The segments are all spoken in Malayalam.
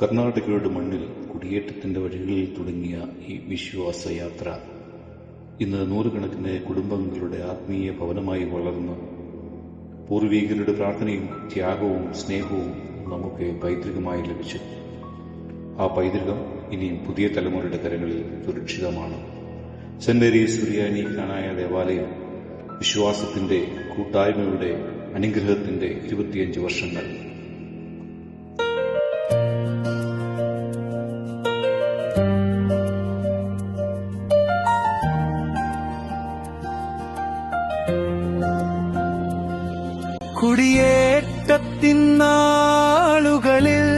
കർണാടകയുടെ മണ്ണിൽ കുടിയേറ്റത്തിന്റെ വഴികളിൽ തുടങ്ങിയ ഈ വിശ്വാസയാത്ര ഇന്ന് നൂറുകണക്കിന് കുടുംബങ്ങളുടെ ആത്മീയ ഭവനമായി വളർന്ന് പൂർവീകരുടെ പ്രാർത്ഥനയും ത്യാഗവും സ്നേഹവും നമുക്ക് പൈതൃകമായി ലഭിച്ചു. ആ പൈതൃകം ഇനിയും പുതിയ തലമുറയുടെ കരങ്ങളിൽ സുരക്ഷിതമാണ്. സെന്റ് മേരീസ് സുറിയാനി കാനായ ദേവാലയം വിശ്വാസത്തിന്റെ കൂട്ടായ്മയുടെ അനുഗ്രഹത്തിന്റെ 25 വർഷങ്ങൾ. കുടിയേറ്റത്തിൻ നാളുകളിൽ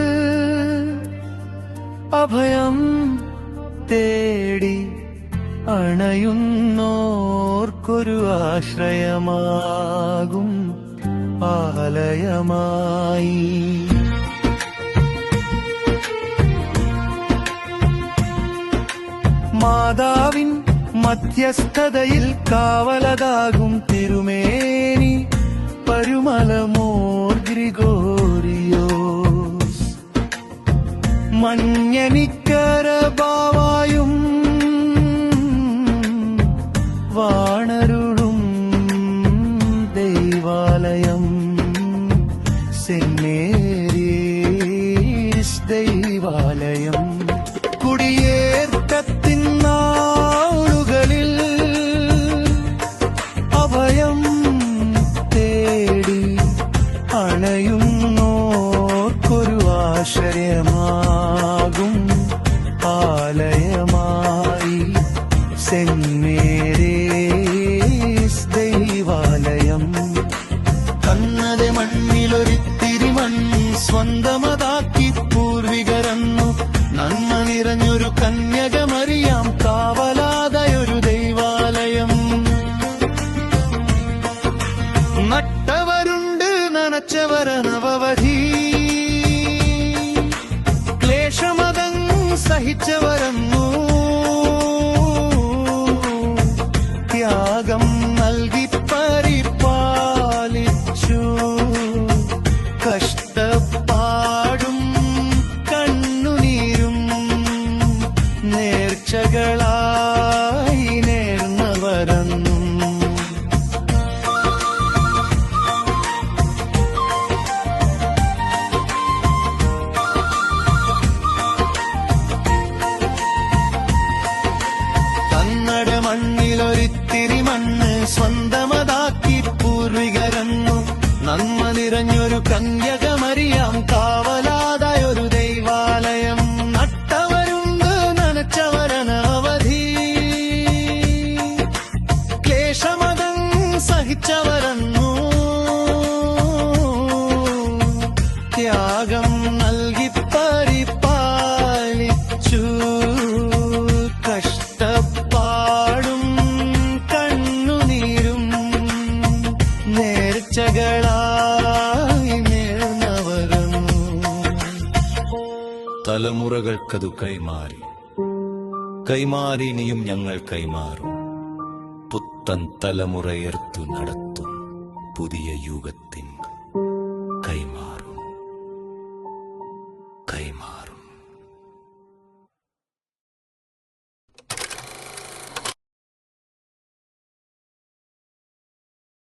അഭയം തേടി അണയുന്നോർക്കൊരു ആശ്രയമാകും ആലയമായി. മാതാവിൻ മധ്യസ്ഥതയിൽ കാവലതാകും തിരുമേനി പരുമലമോർ ഗ്രിഗോറിയോസ്. മഞ്ഞനിക്കര ബാവായും വാണരുളും ദൈവാലയം സെന്റ് മേരീസ് ദൈവാലയം. കുടിയേറ്റത്തിൻ നാളുകളിൽ അഭയം തേടി അണയുന്നോർക്കൊരു ആശ്രയമാകും ആലയമായി സെന്റ് മേരീസ് ദൈവാലയം. കന്നഡ മണ്ണിലൊരിത്തിരി മണ്ണ് സ്വന്തമതാക്കി പൂർവികരന്നു. നന്മ നിറഞ്ഞൊരു കന്യക മറിയാം കാവലാതയൊരു ദൈവാലയം. നട്ടവരുണ്ട് നനച്ചവരനവധി, ക്ലേശമതം സഹിച്ചവരന്നു. ത്യാഗം നൽകി പരിപാലിച്ചു. കഷ്ടപ്പാടും കണ്ണുനീരും നേർച്ചകളായി നേർന്നവരന്നു. കന്നഡ മണ്ണിലൊരിത്തിരി മണ്ണ് സ്വന്തമതാക്കി പൂർവികരന്നു. നന്മ നിറഞ്ഞൊരു കന്യക മറിയാം കാവലാതായൊരു ദൈവാലയം. നട്ടവരുണ്ട് നനച്ചവരനവധി, ക്ലേശമതം സഹിച്ചവരന്നു. ത്യാഗം നൽകി പരിപാലിച്ചു. കഷ്ടപ്പാടും കണ്ണുനീരും നേർച്ചകളായി നേർന്നവരും. തലമുറകൾക്കതു കൈമാറി ഇനിയും ഞങ്ങൾ കൈമാറും. പുത്തൻ തലമുറയർത്തു നടത്തും പുതിയ യുഗത്തിൻ